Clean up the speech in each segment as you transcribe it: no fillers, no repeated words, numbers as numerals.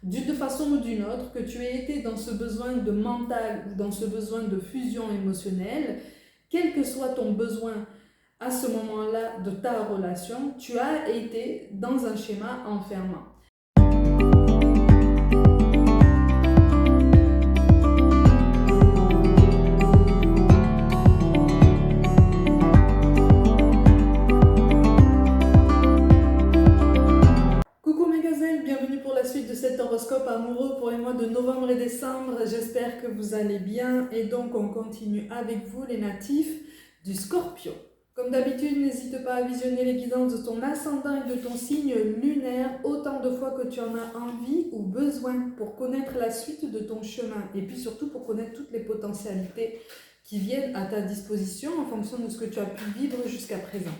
d'une façon ou d'une autre, que tu aies été dans ce besoin de mental ou dans ce besoin de fusion émotionnelle, quel que soit ton besoin à ce moment-là de ta relation, tu as été dans un schéma enfermant. Coucou mes gazelles, bienvenue pour la suite de cet horoscope amoureux pour les mois de novembre et décembre. J'espère que vous allez bien et donc on continue avec vous les natifs du Scorpion. Comme d'habitude, n'hésite pas à visionner les guidances de ton ascendant et de ton signe lunaire autant de fois que tu en as envie ou besoin pour connaître la suite de ton chemin et puis surtout pour connaître toutes les potentialités qui viennent à ta disposition en fonction de ce que tu as pu vivre jusqu'à présent.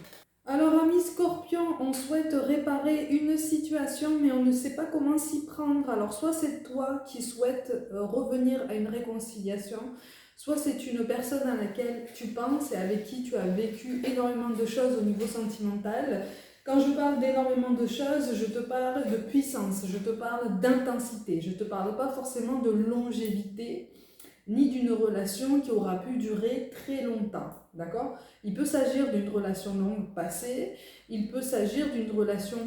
Alors amis Scorpion, on souhaite réparer une situation mais on ne sait pas comment s'y prendre. Alors soit c'est toi qui souhaites revenir à une réconciliation, soit c'est une personne à laquelle tu penses et avec qui tu as vécu énormément de choses au niveau sentimental. Quand je parle d'énormément de choses, je te parle de puissance, je te parle d'intensité, je ne te parle pas forcément de longévité, ni d'une relation qui aura pu durer très longtemps, d'accord? Il peut s'agir d'une relation longue passée, il peut s'agir d'une relation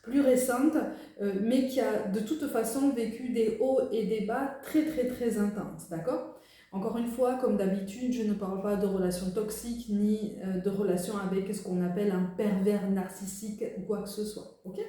plus récente, mais qui a de toute façon vécu des hauts et des bas très intenses, d'accord? Encore une fois, comme d'habitude, je ne parle pas de relations toxiques, ni de relations avec ce qu'on appelle un pervers narcissique ou quoi que ce soit, ok?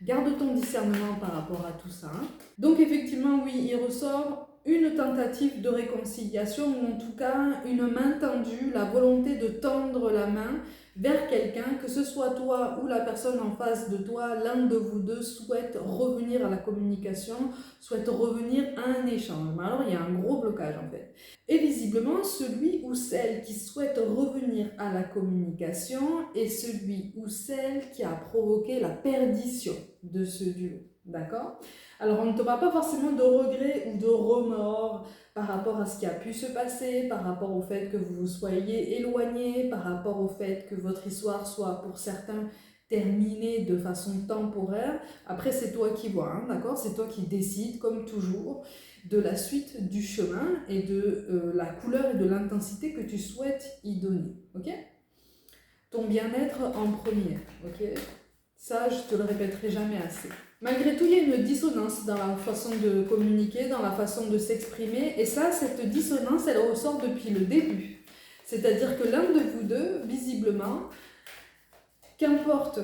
Garde ton discernement par rapport à tout ça. Hein. Donc effectivement, oui, il ressort une tentative de réconciliation ou en tout cas une main tendue, la volonté de tendre la main vers quelqu'un, que ce soit toi ou la personne en face de toi, l'un de vous deux souhaite revenir à la communication, souhaite revenir à un échange. Mais alors il y a un gros blocage en fait. Et visiblement, celui ou celle qui souhaite revenir à la communication est celui ou celle qui a provoqué la perdition de ce duo. D'accord ? Alors, on ne te parle pas forcément de regrets ou de remords par rapport à ce qui a pu se passer, par rapport au fait que vous vous soyez éloignés, par rapport au fait que votre histoire soit pour certains terminée de façon temporaire. Après, c'est toi qui vois, hein, d'accord ? C'est toi qui décides, comme toujours, de la suite du chemin et de la couleur et de l'intensité que tu souhaites y donner. Ok ? Ton bien-être en premier. Ok ? Ça, je te le répéterai jamais assez. Malgré tout, il y a une dissonance dans la façon de communiquer, dans la façon de s'exprimer. Et ça, cette dissonance, elle ressort depuis le début. C'est-à-dire que l'un de vous deux, visiblement, qu'importe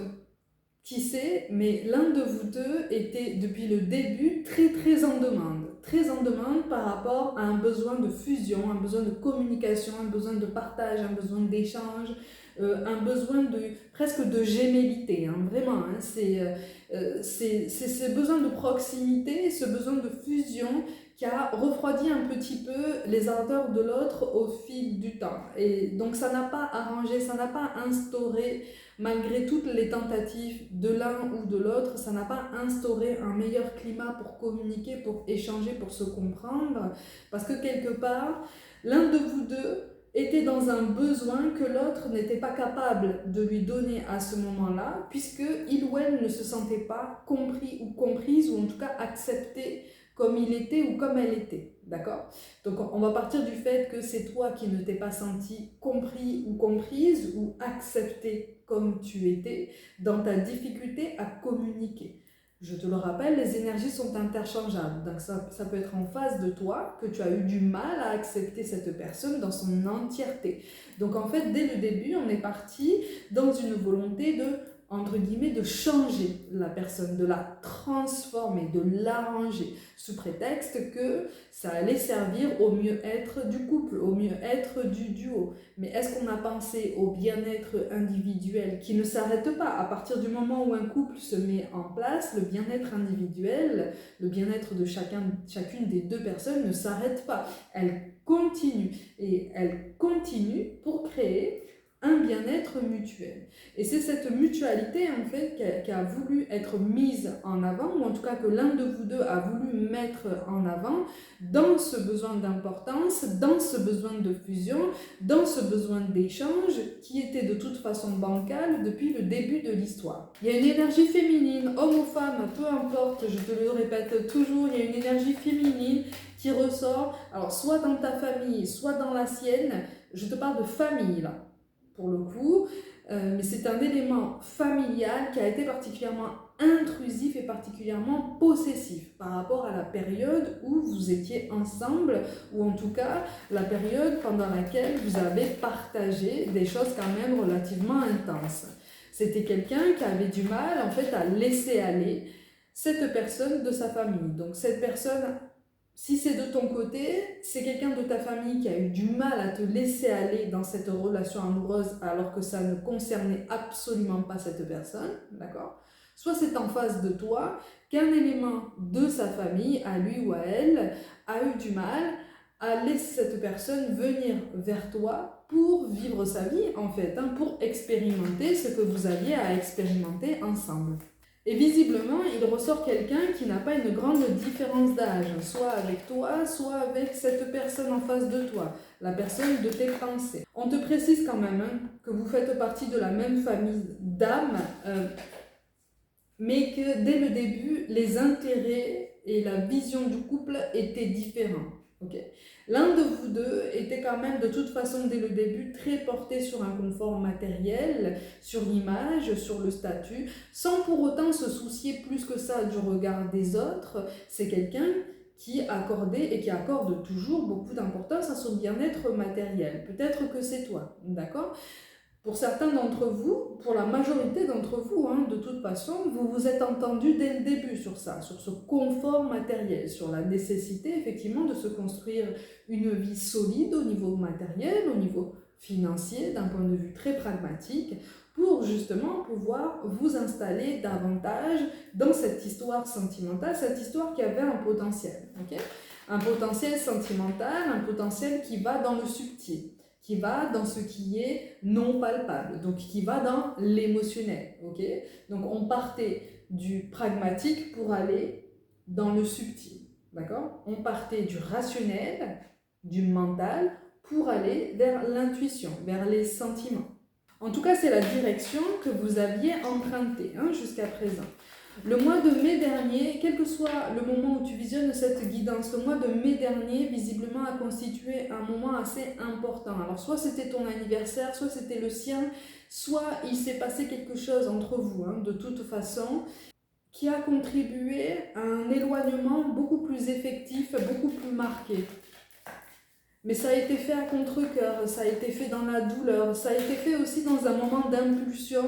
qui sait, mais l'un de vous deux était depuis le début très en demande. Très en demande par rapport à un besoin de fusion, un besoin de communication, un besoin de partage, un besoin d'échange, un besoin de presque de gémellité, hein, vraiment. Hein, c'est ce besoin de proximité, ce besoin de fusion qui a refroidi un petit peu les ardeurs de l'autre au fil du temps. Et donc ça n'a pas arrangé, ça n'a pas instauré, malgré toutes les tentatives de l'un ou de l'autre, ça n'a pas instauré un meilleur climat pour communiquer, pour échanger, pour se comprendre, parce que quelque part, l'un de vous deux était dans un besoin que l'autre n'était pas capable de lui donner à ce moment-là, puisqu'il ou elle ne se sentait pas compris ou comprise, ou en tout cas accepté comme il était ou comme elle était, d'accord ? Donc on va partir du fait que c'est toi qui ne t'es pas senti compris ou comprise ou accepté comme tu étais dans ta difficulté à communiquer. Je te le rappelle, les énergies sont interchangeables, donc ça peut être en face de toi que tu as eu du mal à accepter cette personne dans son entièreté. Donc en fait, dès le début, on est parti dans une volonté de, entre guillemets, de changer la personne, de la transformer, de l'arranger, sous prétexte que ça allait servir au mieux-être du couple, au mieux-être du duo. Mais est-ce qu'on a pensé au bien-être individuel qui ne s'arrête pas à partir du moment où un couple se met en place? Le bien-être individuel, le bien-être de chacune des deux personnes ne s'arrête pas. Elle continue et elle continue pour créer un bien-être mutuel. Et c'est cette mutualité en fait qui a voulu être mise en avant, ou en tout cas que l'un de vous deux a voulu mettre en avant dans ce besoin d'importance, dans ce besoin de fusion, dans ce besoin d'échange qui était de toute façon bancal depuis le début de l'histoire. Il y a une énergie féminine, homme ou femme, peu importe, je te le répète toujours, il y a une énergie féminine qui ressort, alors soit dans ta famille, soit dans la sienne. Je te parle de famille là, pour le coup, mais c'est un élément familial qui a été particulièrement intrusif et particulièrement possessif par rapport à la période où vous étiez ensemble, ou en tout cas la période pendant laquelle vous avez partagé des choses quand même relativement intenses. C'était quelqu'un qui avait du mal en fait à laisser aller cette personne de sa famille. Donc cette personne, si c'est de ton côté, c'est quelqu'un de ta famille qui a eu du mal à te laisser aller dans cette relation amoureuse alors que ça ne concernait absolument pas cette personne, d'accord ? Soit c'est en face de toi qu'un élément de sa famille, à lui ou à elle, a eu du mal à laisser cette personne venir vers toi pour vivre sa vie en fait, pour expérimenter ce que vous aviez à expérimenter ensemble. Et visiblement, il ressort quelqu'un qui n'a pas une grande différence d'âge, soit avec toi, soit avec cette personne en face de toi, la personne de tes pensées. On te précise quand même que vous faites partie de la même famille d'âmes, mais que dès le début, les intérêts et la vision du couple étaient différents. Okay. L'un de vous deux était quand même de toute façon dès le début très porté sur un confort matériel, sur l'image, sur le statut, sans pour autant se soucier plus que ça du regard des autres. C'est quelqu'un qui accordait et qui accorde toujours beaucoup d'importance à son bien-être matériel. Peut-être que c'est toi, d'accord ? Pour certains d'entre vous, pour la majorité d'entre vous, de toute façon, vous vous êtes entendus dès le début sur ça, sur ce confort matériel, sur la nécessité effectivement de se construire une vie solide au niveau matériel, au niveau financier, d'un point de vue très pragmatique, pour justement pouvoir vous installer davantage dans cette histoire sentimentale, cette histoire qui avait un potentiel, okay ? Un potentiel sentimental, un potentiel qui va dans le subtil, qui va dans ce qui est non palpable, donc qui va dans l'émotionnel, ok ? Donc on partait du pragmatique pour aller dans le subtil, d'accord ? On partait du rationnel, du mental, pour aller vers l'intuition, vers les sentiments. En tout cas, c'est la direction que vous aviez empruntée jusqu'à présent. Le mois de mai dernier, quel que soit le moment où tu visionnes cette guidance, le mois de mai dernier, visiblement, a constitué un moment assez important. Alors, soit c'était ton anniversaire, soit c'était le sien, soit il s'est passé quelque chose entre vous, de toute façon, qui a contribué à un éloignement beaucoup plus effectif, beaucoup plus marqué. Mais ça a été fait à contre-cœur, ça a été fait dans la douleur, ça a été fait aussi dans un moment d'impulsion,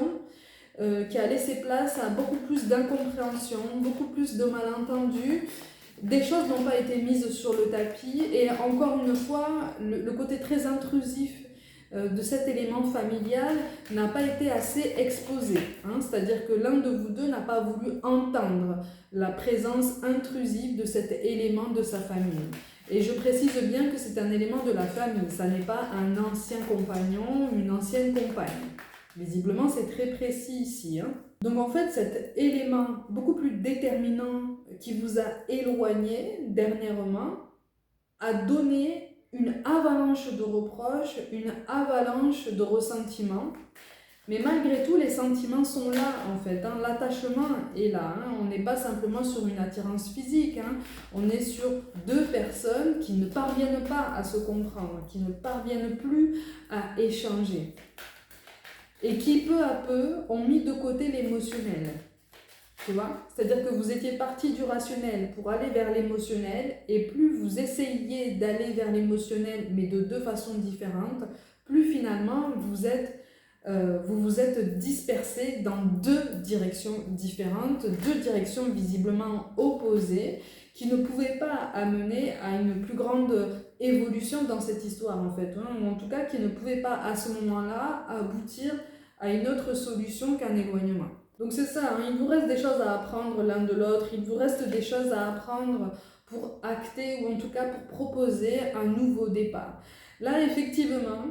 qui a laissé place à beaucoup plus d'incompréhension, beaucoup plus de malentendus. Des choses n'ont pas été mises sur le tapis et encore une fois, le côté très intrusif de cet élément familial n'a pas été assez exposé. C'est-à-dire que l'un de vous deux n'a pas voulu entendre la présence intrusive de cet élément de sa famille. Et je précise bien que c'est un élément de la famille, ça n'est pas un ancien compagnon, une ancienne compagne. Visiblement, c'est très précis ici. Donc en fait, cet élément beaucoup plus déterminant qui vous a éloigné dernièrement a donné une avalanche de reproches, une avalanche de ressentiments. Mais malgré tout, les sentiments sont là en fait. L'attachement est là. On n'est pas simplement sur une attirance physique. On est sur deux personnes qui ne parviennent pas à se comprendre, qui ne parviennent plus à échanger. Et qui peu à peu ont mis de côté l'émotionnel, tu vois ? C'est-à-dire que vous étiez parti du rationnel pour aller vers l'émotionnel, et plus vous essayiez d'aller vers l'émotionnel, mais de deux façons différentes, plus finalement vous vous êtes dispersé dans deux directions différentes, deux directions visiblement opposées, qui ne pouvaient pas amener à une plus grande évolution dans cette histoire en fait, ou en tout cas qui ne pouvaient pas à ce moment-là aboutir à une autre solution qu'un éloignement. Donc c'est ça, il vous reste des choses à apprendre l'un de l'autre, il vous reste des choses à apprendre pour acter ou en tout cas pour proposer un nouveau départ. Là effectivement,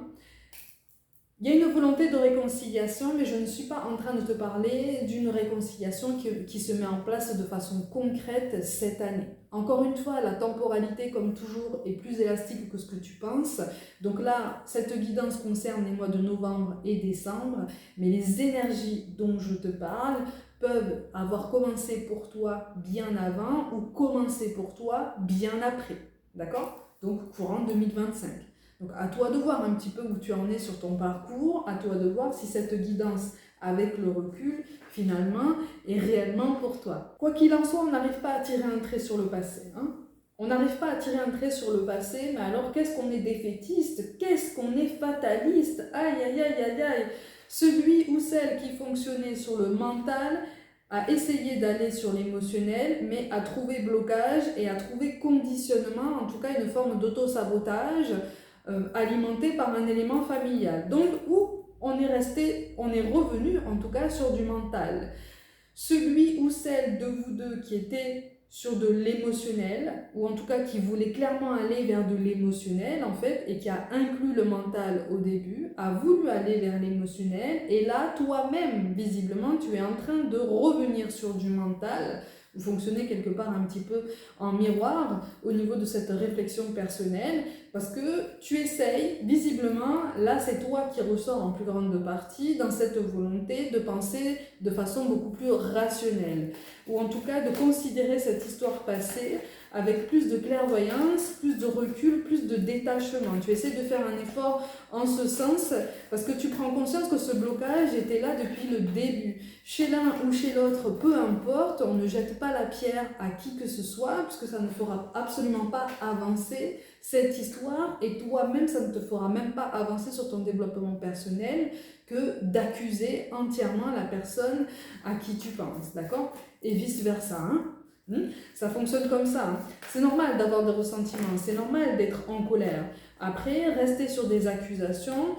Il y a une volonté de réconciliation, mais je ne suis pas en train de te parler d'une réconciliation qui se met en place de façon concrète cette année. Encore une fois, la temporalité, comme toujours, est plus élastique que ce que tu penses. Donc là, cette guidance concerne les mois de novembre et décembre, mais les énergies dont je te parle peuvent avoir commencé pour toi bien avant ou commencer pour toi bien après. D'accord? Donc courant 2025. Donc à toi de voir un petit peu où tu en es sur ton parcours, à toi de voir si cette guidance avec le recul, finalement, est réellement pour toi. Quoi qu'il en soit, on n'arrive pas à tirer un trait sur le passé. Hein. On n'arrive pas à tirer un trait sur le passé, mais alors qu'est-ce qu'on est défaitiste? Qu'est-ce qu'on est fataliste? Aïe, aïe, aïe, aïe, aïe. Celui ou celle qui fonctionnait sur le mental a essayé d'aller sur l'émotionnel, mais a trouvé blocage et a trouvé conditionnement, en tout cas une forme d'auto-sabotage, alimenté par un élément familial. Donc, où on est revenu en tout cas sur du mental. Celui ou celle de vous deux qui était sur de l'émotionnel, ou en tout cas qui voulait clairement aller vers de l'émotionnel en fait, et qui a inclus le mental au début, a voulu aller vers l'émotionnel, et là, toi-même, visiblement, tu es en train de revenir sur du mental. Vous fonctionnez quelque part un petit peu en miroir au niveau de cette réflexion personnelle, parce que tu essayes, visiblement, là c'est toi qui ressors en plus grande partie dans cette volonté de penser de façon beaucoup plus rationnelle, ou en tout cas de considérer cette histoire passée avec plus de clairvoyance, plus de recul, plus de détachement. Tu essaies de faire un effort en ce sens parce que tu prends conscience que ce blocage était là depuis le début. Chez l'un ou chez l'autre, peu importe, on ne jette pas la pierre à qui que ce soit puisque ça ne fera absolument pas avancer cette histoire et toi-même, ça ne te fera même pas avancer sur ton développement personnel que d'accuser entièrement la personne à qui tu penses, d'accord? Et vice-versa, hein? Ça fonctionne comme ça. Hein. C'est normal d'avoir des ressentiments, c'est normal d'être en colère. Après, rester sur des accusations,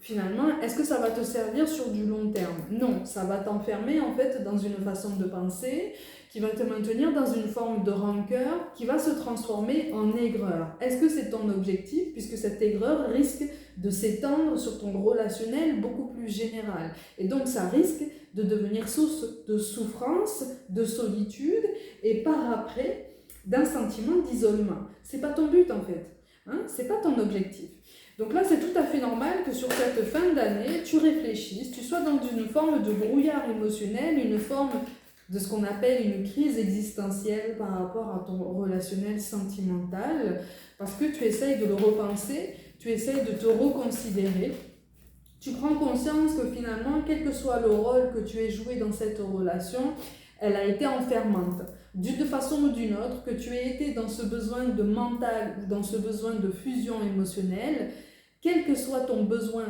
finalement, est-ce que ça va te servir sur du long terme? Non, ça va t'enfermer en fait dans une façon de penser qui va te maintenir dans une forme de rancœur qui va se transformer en aigreur. Est-ce que c'est ton objectif puisque cette aigreur risque de s'étendre sur ton relationnel beaucoup plus général et donc ça risque de devenir source de souffrance, de solitude et par après d'un sentiment d'isolement. C'est pas ton but en fait, hein? C'est pas ton objectif. Donc là, c'est tout à fait normal que sur cette fin d'année, tu réfléchisses, tu sois dans une forme de brouillard émotionnel, une forme de ce qu'on appelle une crise existentielle par rapport à ton relationnel sentimental, parce que tu essayes de le repenser, tu essayes de te reconsidérer. Tu prends conscience que finalement, quel que soit le rôle que tu aies joué dans cette relation, elle a été enfermante. D'une façon ou d'une autre, que tu aies été dans ce besoin de mental ou dans ce besoin de fusion émotionnelle, quel que soit ton besoin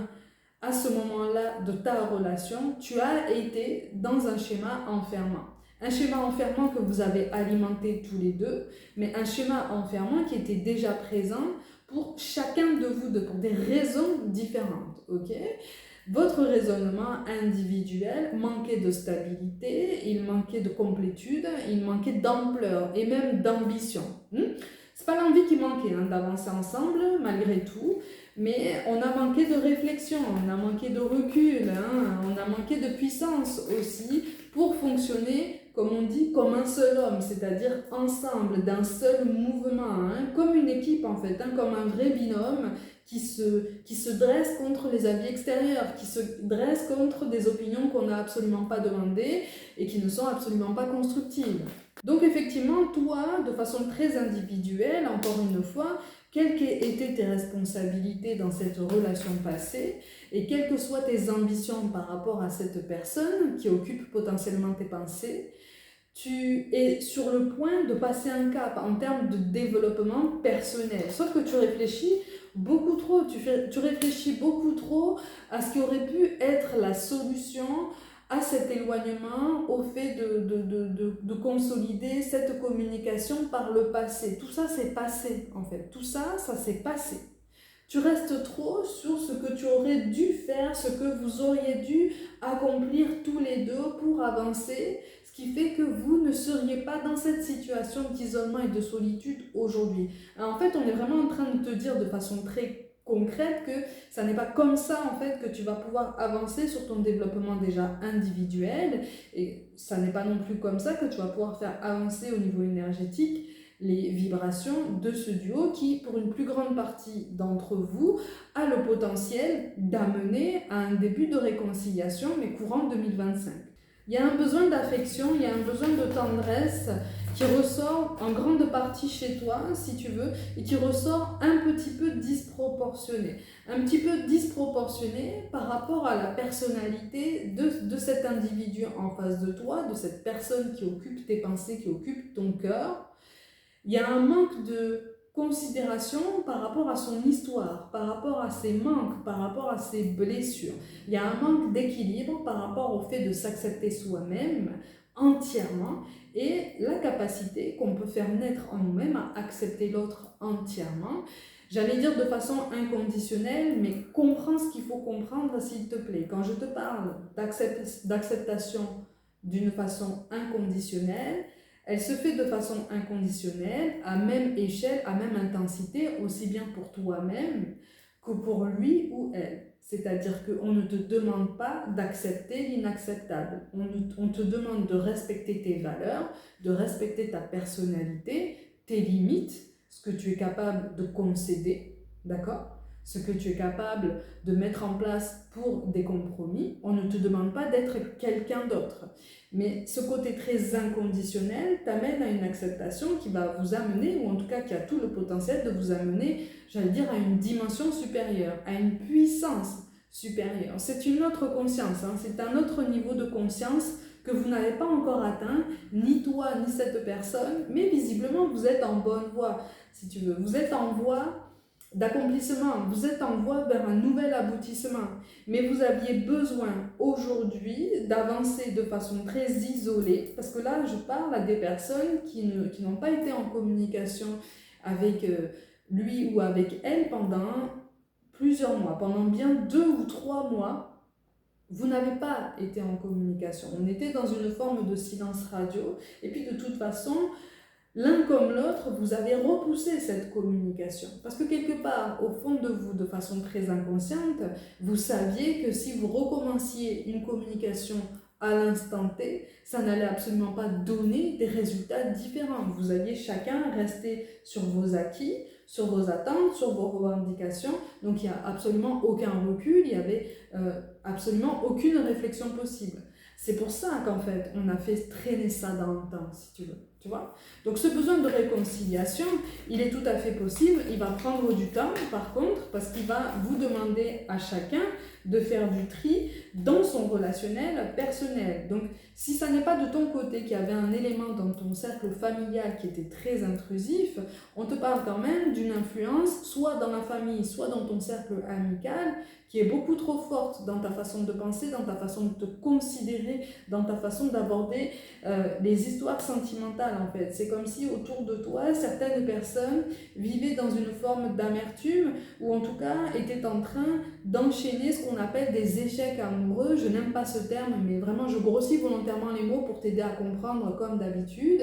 à ce moment-là de ta relation, tu as été dans un schéma enfermant. Un schéma enfermant que vous avez alimenté tous les deux, mais un schéma enfermant qui était déjà présent pour chacun de vous deux, pour des raisons différentes, ok? Votre raisonnement individuel manquait de stabilité, il manquait de complétude, il manquait d'ampleur et même d'ambition. C'est pas l'envie qui manquait d'avancer ensemble malgré tout, mais on a manqué de réflexion, on a manqué de recul, on a manqué de puissance aussi pour fonctionner, comme on dit, comme un seul homme, c'est-à-dire ensemble, d'un seul mouvement, comme une équipe en fait, comme un vrai binôme qui se dresse contre les avis extérieurs, qui se dresse contre des opinions qu'on n'a absolument pas demandées et qui ne sont absolument pas constructives. Donc effectivement, toi, de façon très individuelle, encore une fois, quelles étaient tes responsabilités dans cette relation passée et quelles que soient tes ambitions par rapport à cette personne qui occupe potentiellement tes pensées, tu es sur le point de passer un cap en termes de développement personnel. Sauf que tu réfléchis beaucoup trop, tu réfléchis beaucoup trop à ce qui aurait pu être la solution à cet éloignement, au fait de consolider cette communication par le passé. Tout ça, c'est passé, en fait. Tout ça, ça s'est passé. Tu restes trop sur ce que tu aurais dû faire, ce que vous auriez dû accomplir tous les deux pour avancer, ce qui fait que vous ne seriez pas dans cette situation d'isolement et de solitude aujourd'hui. En fait, on est vraiment en train de te dire de façon très concrète que ça n'est pas comme ça en fait que tu vas pouvoir avancer sur ton développement déjà individuel, et ça n'est pas non plus comme ça que tu vas pouvoir faire avancer au niveau énergétique les vibrations de ce duo qui, pour une plus grande partie d'entre vous, a le potentiel d'amener à un début de réconciliation, mais courant 2025. Il y a un besoin d'affection, il y a un besoin de tendresse qui ressort en grande partie chez toi, si tu veux, et qui ressort un petit peu disproportionné. Un petit peu disproportionné par rapport à la personnalité de cet individu en face de toi, de cette personne qui occupe tes pensées, qui occupe ton cœur. Il y a un manque de considération par rapport à son histoire, par rapport à ses manques, par rapport à ses blessures. Il y a un manque d'équilibre par rapport au fait de s'accepter soi-même entièrement et la capacité qu'on peut faire naître en nous-mêmes à accepter l'autre entièrement. J'allais dire de façon inconditionnelle, mais comprends ce qu'il faut comprendre s'il te plaît. Quand je te parle d'acceptation d'une façon inconditionnelle, elle se fait de façon inconditionnelle, à même échelle, à même intensité, aussi bien pour toi-même que pour lui ou elle. C'est-à-dire qu'on ne te demande pas d'accepter l'inacceptable. On te demande de respecter tes valeurs, de respecter ta personnalité, tes limites, ce que tu es capable de concéder, d'accord ? Ce que tu es capable de mettre en place pour des compromis. On ne te demande pas d'être quelqu'un d'autre. Mais ce côté très inconditionnel t'amène à une acceptation qui va vous amener, ou en tout cas qui a tout le potentiel de vous amener, j'allais dire, à une dimension supérieure, à une puissance supérieure. C'est une autre conscience, hein, c'est un autre niveau de conscience que vous n'avez pas encore atteint, ni toi, ni cette personne, mais visiblement vous êtes en bonne voie, si tu veux. Vous êtes en voie d'accomplissement, vous êtes en voie vers un nouvel aboutissement, mais vous aviez besoin aujourd'hui d'avancer de façon très isolée, parce que là je parle à des personnes qui n'ont pas été en communication avec lui ou avec elle pendant plusieurs mois, pendant bien 2 ou 3 mois, vous n'avez pas été en communication, on était dans une forme de silence radio, et puis de toute façon, l'un comme l'autre, vous avez repoussé cette communication. Parce que quelque part, au fond de vous, de façon très inconsciente, vous saviez que si vous recommenciez une communication à l'instant T, ça n'allait absolument pas donner des résultats différents. Vous alliez chacun rester sur vos acquis, sur vos attentes, sur vos revendications. Donc il n'y a absolument aucun recul, il n'y avait absolument aucune réflexion possible. C'est pour ça qu'en fait, on a fait traîner ça dans le temps, si tu veux. Tu vois ? Donc ce besoin de réconciliation, il est tout à fait possible. Il va prendre du temps, par contre, parce qu'il va vous demander à chacun de faire du tri dans son relationnel personnel. Donc si ça n'est pas de ton côté qu'il y avait un élément dans ton cercle familial qui était très intrusif, on te parle quand même d'une influence, soit dans la famille, soit dans ton cercle amical, qui est beaucoup trop forte dans ta façon de penser, dans ta façon de te considérer, dans ta façon d'aborder les histoires sentimentales en fait. C'est comme si autour de toi, certaines personnes vivaient dans une forme d'amertume ou en tout cas étaient en train d'enchaîner ce qu'on appelle des échecs amoureux. Je n'aime pas ce terme, mais vraiment je grossis volontairement les mots pour t'aider à comprendre comme d'habitude.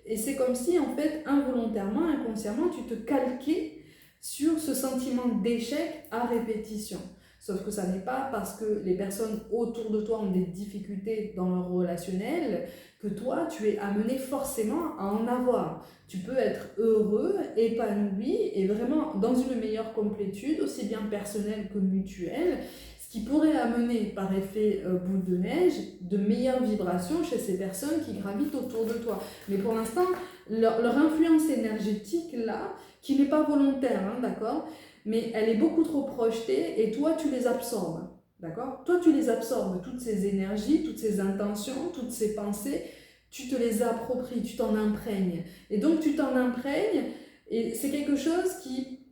Et c'est comme si en fait involontairement, inconsciemment, tu te calquais sur ce sentiment d'échec à répétition. Sauf que ça n'est pas parce que les personnes autour de toi ont des difficultés dans leur relationnel que toi, tu es amené forcément à en avoir. Tu peux être heureux, épanoui et vraiment dans une meilleure complétude, aussi bien personnelle que mutuelle, ce qui pourrait amener par effet boule de neige de meilleures vibrations chez ces personnes qui gravitent autour de toi. Mais pour l'instant, leur influence énergétique là, qui n'est pas volontaire, hein, d'accord ? Mais elle est beaucoup trop projetée et toi, tu les absorbes. D'accord ? Toi, tu les absorbes, toutes ces énergies, toutes ces intentions, toutes ces pensées, tu te les appropries, tu t'en imprègnes. Et donc, tu t'en imprègnes et c'est quelque chose qui,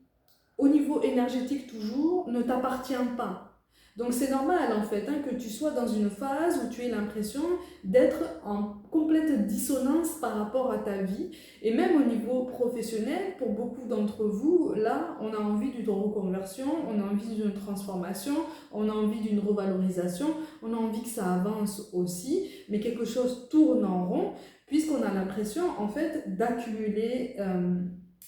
au niveau énergétique toujours, ne t'appartient pas. Donc c'est normal en fait hein, que tu sois dans une phase où tu aies l'impression d'être en complète dissonance par rapport à ta vie. Et même au niveau professionnel, pour beaucoup d'entre vous, là, on a envie d'une reconversion, on a envie d'une transformation, on a envie d'une revalorisation, on a envie que ça avance aussi, mais quelque chose tourne en rond, puisqu'on a l'impression en fait d'accumuler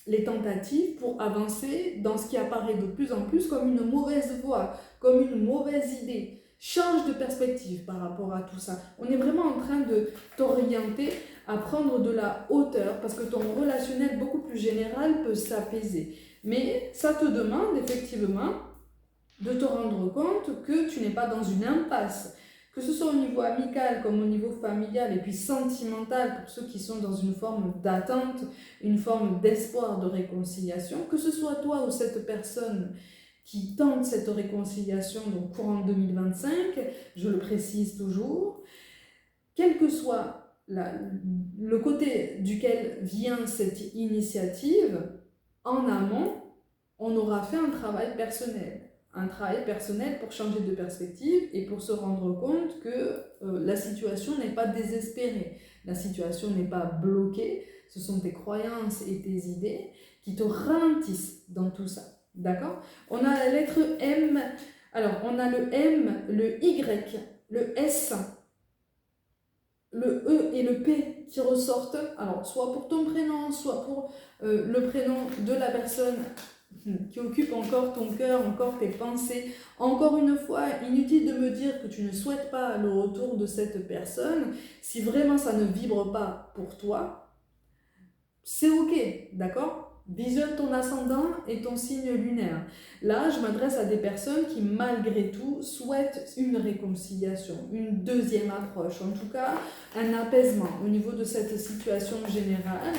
les tentatives pour avancer dans ce qui apparaît de plus en plus comme une mauvaise voie, comme une mauvaise idée. Change de perspective par rapport à tout ça. On est vraiment en train de t'orienter à prendre de la hauteur parce que ton relationnel beaucoup plus général peut s'apaiser. Mais ça te demande effectivement de te rendre compte que tu n'es pas dans une impasse. Que ce soit au niveau amical comme au niveau familial et puis sentimental pour ceux qui sont dans une forme d'attente, une forme d'espoir de réconciliation, que ce soit toi ou cette personne qui tente cette réconciliation donc courant 2025, je le précise toujours, quel que soit le côté duquel vient cette initiative, en amont, on aura fait un travail personnel. Un travail personnel pour changer de perspective et pour se rendre compte que la situation n'est pas désespérée, la situation n'est pas bloquée, ce sont tes croyances et tes idées qui te ralentissent dans tout ça. D'accord? On a la lettre M, alors on a le M, le Y, le S, le E et le P qui ressortent, alors soit pour ton prénom, soit pour le prénom de la personne qui occupe encore ton cœur, encore tes pensées. Encore une fois, inutile de me dire que tu ne souhaites pas le retour de cette personne. Si vraiment ça ne vibre pas pour toi, c'est ok, d'accord? Visionne ton ascendant et ton signe lunaire. Là, je m'adresse à des personnes qui, malgré tout, souhaitent une réconciliation, une deuxième approche, en tout cas un apaisement au niveau de cette situation générale.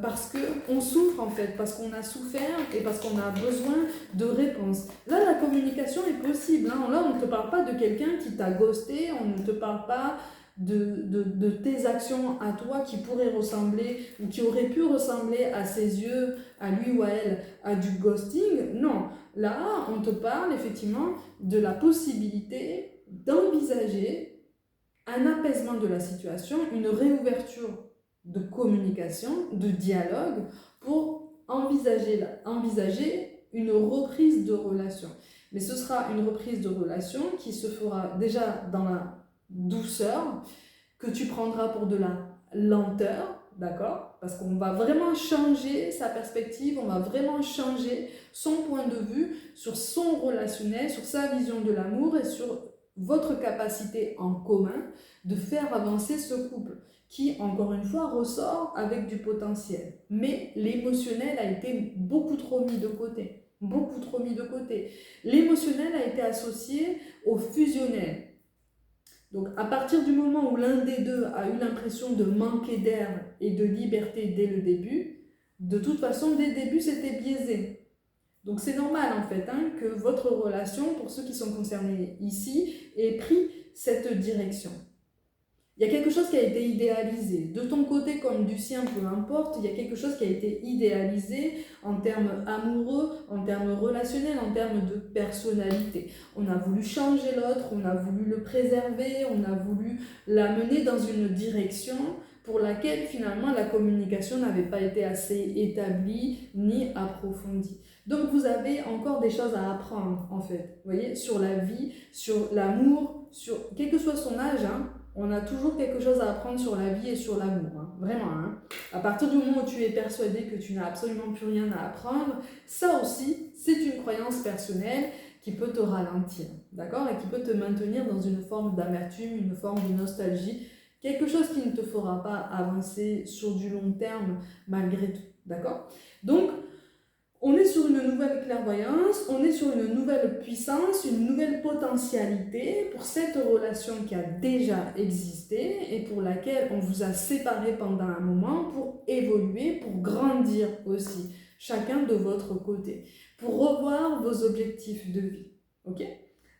Parce qu'on souffre en fait, parce qu'on a souffert et parce qu'on a besoin de réponses. Là, la communication est possible. Hein. Là, on ne te parle pas de quelqu'un qui t'a ghosté, on ne te parle pas de tes actions à toi qui pourraient ressembler ou qui auraient pu ressembler à ses yeux, à lui ou à elle, à du ghosting. Non, là, on te parle effectivement de la possibilité d'envisager un apaisement de la situation, une réouverture de communication, de dialogue, pour envisager une reprise de relation. Mais ce sera une reprise de relation qui se fera déjà dans la douceur, que tu prendras pour de la lenteur, d'accord? Parce qu'on va vraiment changer sa perspective, on va vraiment changer son point de vue sur son relationnel, sur sa vision de l'amour et sur votre capacité en commun de faire avancer ce couple qui, encore une fois, ressort avec du potentiel. Mais l'émotionnel a été beaucoup trop mis de côté. Beaucoup trop mis de côté. L'émotionnel a été associé au fusionnel. Donc, à partir du moment où l'un des deux a eu l'impression de manquer d'air et de liberté dès le début, de toute façon, dès le début, c'était biaisé. Donc, c'est normal, en fait, hein, que votre relation, pour ceux qui sont concernés ici, ait pris cette direction. Il y a quelque chose qui a été idéalisé. De ton côté comme du sien, peu importe, il y a quelque chose qui a été idéalisé en termes amoureux, en termes relationnels, en termes de personnalité. On a voulu changer l'autre, on a voulu le préserver, on a voulu l'amener dans une direction pour laquelle finalement la communication n'avait pas été assez établie ni approfondie. Donc vous avez encore des choses à apprendre en fait, vous voyez, sur la vie, sur l'amour, sur quel que soit son âge, hein. On a toujours quelque chose à apprendre sur la vie et sur l'amour, hein. Vraiment. Hein. À partir du moment où tu es persuadé que tu n'as absolument plus rien à apprendre, ça aussi, c'est une croyance personnelle qui peut te ralentir, d'accord? Et qui peut te maintenir dans une forme d'amertume, une forme de nostalgie, quelque chose qui ne te fera pas avancer sur du long terme malgré tout, d'accord? Donc, on est sur une nouvelle clairvoyance, on est sur une nouvelle puissance, une nouvelle potentialité pour cette relation qui a déjà existé et pour laquelle on vous a séparés pendant un moment pour évoluer, pour grandir aussi, chacun de votre côté, pour revoir vos objectifs de vie. Ok ?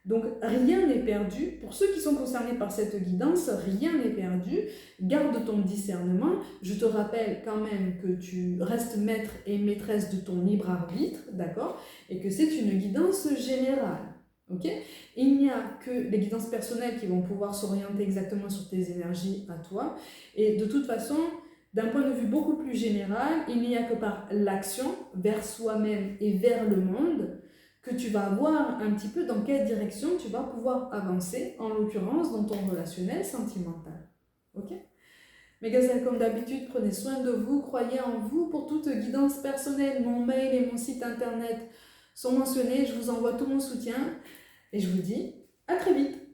Donc rien n'est perdu. Pour ceux qui sont concernés par cette guidance, rien n'est perdu. Garde ton discernement. Je te rappelle quand même que tu restes maître et maîtresse de ton libre arbitre, d'accord? Et que c'est une guidance générale. Ok? Il n'y a que les guidances personnelles qui vont pouvoir s'orienter exactement sur tes énergies à toi. Et de toute façon, d'un point de vue beaucoup plus général, il n'y a que par l'action vers soi-même et vers le monde que tu vas voir un petit peu dans quelle direction tu vas pouvoir avancer, en l'occurrence dans ton relationnel sentimental. Ok ? Mes gazelles, comme d'habitude, prenez soin de vous, croyez en vous. Pour toute guidance personnelle, mon mail et mon site internet sont mentionnés. Je vous envoie tout mon soutien et je vous dis à très vite.